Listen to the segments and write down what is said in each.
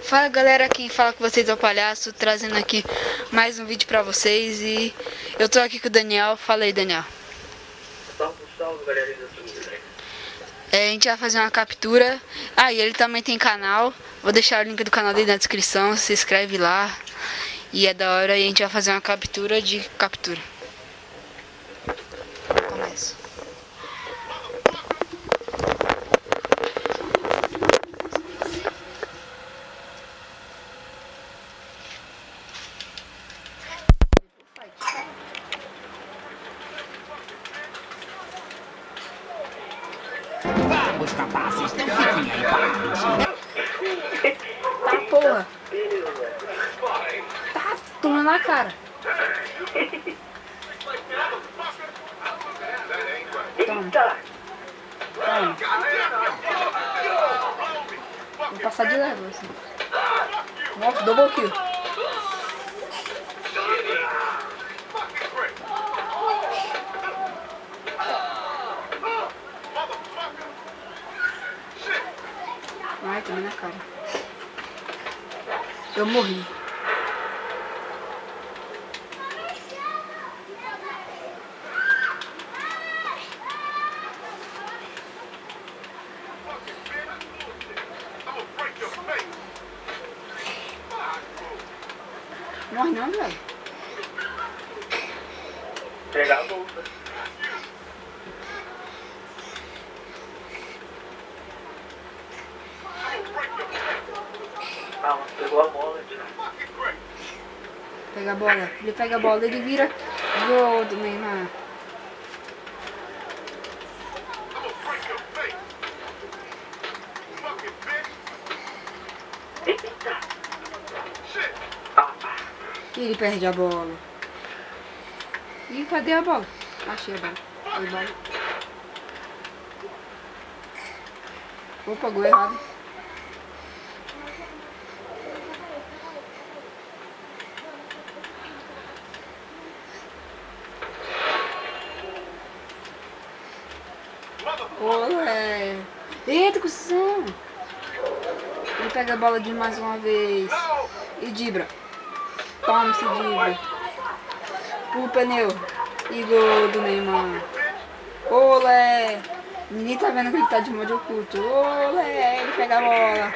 Fala galera, quem fala com vocês é o Palhaço, trazendo aqui mais um vídeo pra vocês. E eu tô aqui com o Daniel. Fala aí, Daniel. Salve, galerinha do YouTube. A gente vai fazer uma captura. E ele também tem canal. Vou deixar o link do canal dele na descrição. Se inscreve lá. E é da hora. E a gente vai fazer uma captura de captura. Começa. Vamos, rapazes, não fiquem aí parados. Tá, porra. Tá, toma na cara. Toma. Toma. Vou passar de leve, assim. Nossa, double kill. Ai, tomei na cara. Eu morri. Morre não, velho. Pegar a bolsa. Calma, pegou a bola, tio. Pega a bola. Ele pega a bola, ele vira gol do Neymar. Eita. E ele perde a bola. Ih, cadê a bola? Achei a bola. Foi bola. Opa, gol errado. Olé! Eita, cuzão! Ele pega a bola de mais uma vez. E dibra. Toma esse dibra. Pula o pneu. E gol do Neymar. Olé! Ninguém tá vendo que ele tá de modo oculto. Olé! Ele pega a bola.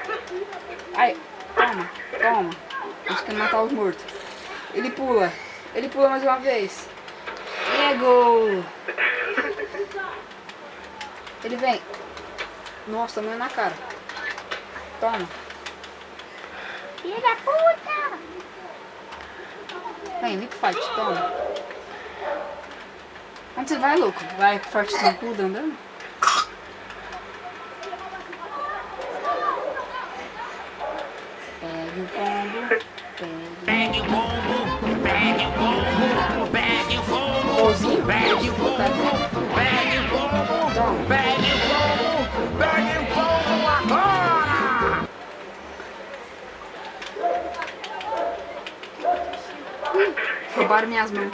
Ai, toma, toma. Acho que quer matar os mortos. Ele pula. Ele pula mais uma vez. E é gol! Ele vem. Nossa, não é na cara. Toma. Filha da puta! Vem, vem pro fight, toma. Onde você vai, louco? Vai com forte zancudo andando? Pegue o combo. Pegue o combo, pegue o combo, pegue o combo, Golzinho? pegue o combo, pegue o combo, pegue o combo, pegue o combo agora! Roubaram minhas mãos.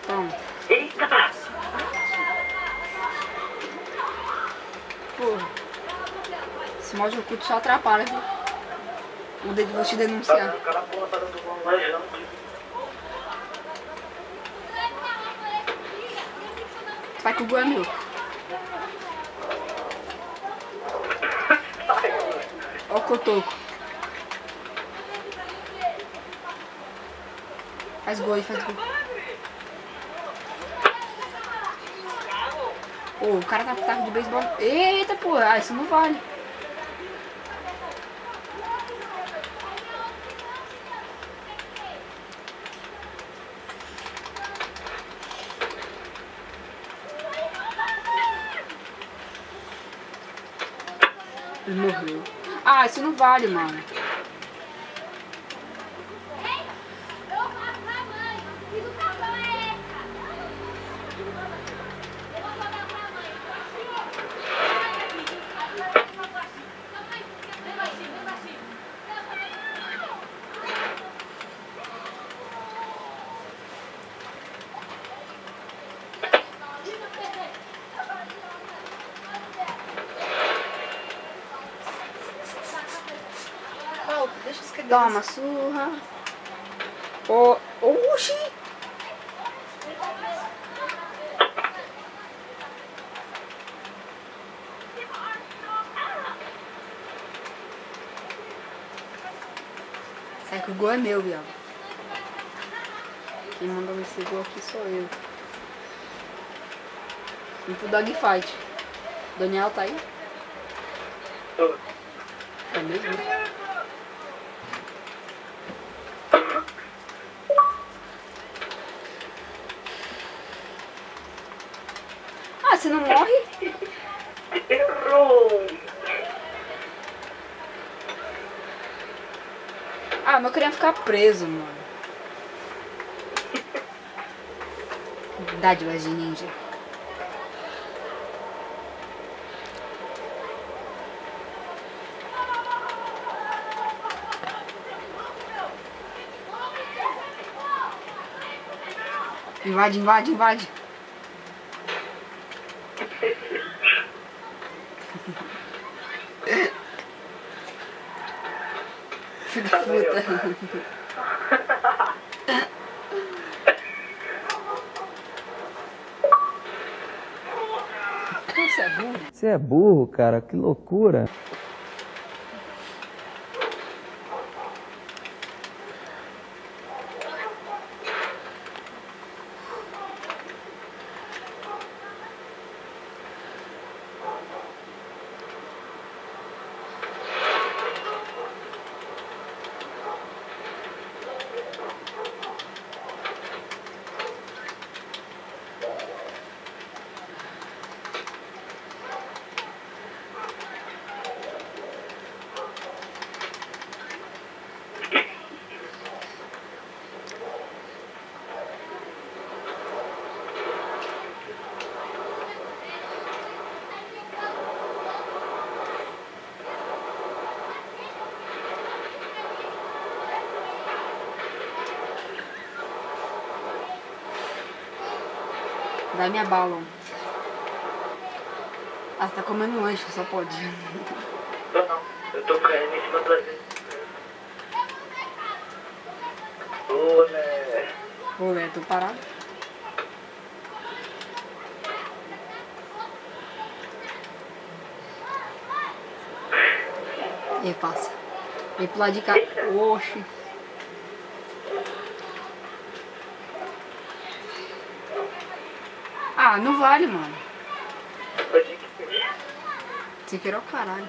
Toma. Eita. Porra. Esse mod oculto só atrapalha, viu? Vou te denunciar. O cara porra tá dando uma lajando. Vai que o gol é meu. Ó o cotoco. Faz gol aí, faz gol. Ô, o cara tá com taco de beisebol. Eita, porra. Ah, isso não vale. Ele morreu. Ah, isso não vale, mano. Volta, deixa os cabelos. Toma surra. Oh, oxi! Sai que o gol é meu, viado. Quem mandou esse gol aqui sou eu. Vim pro dogfight. Daniel tá aí? Tô. É mesmo? Ah, você não morre? Errou! Ah, mas eu queria ficar preso, mano. Dádivas de ninja. Invade, invade, invade. Filho da puta. Você é burro? Você é burro, cara, que loucura. Dá minha bala. Ah, tá comendo lanche, só pode. Tô não. Eu tô caindo em cima da gente. Olé. Olé, tô parado. E aí, passa. Vem pro lado de cá. Oxi. Ah, não vale, mano. Pode que Você quer o caralho.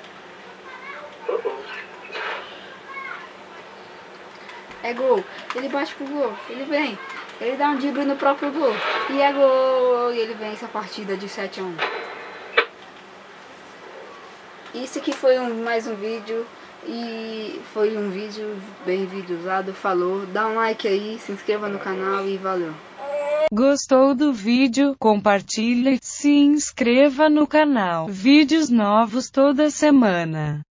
É gol. Ele bate pro gol. Ele vem. Ele dá um drible no próprio gol. E é gol. E ele vence a partida de 7-1. Isso aqui foi mais um vídeo. E foi um vídeo bem videozado. Falou. Dá um like aí. Se inscreva no canal e valeu. Gostou do vídeo? Compartilhe, se inscreva no canal. Vídeos novos toda semana.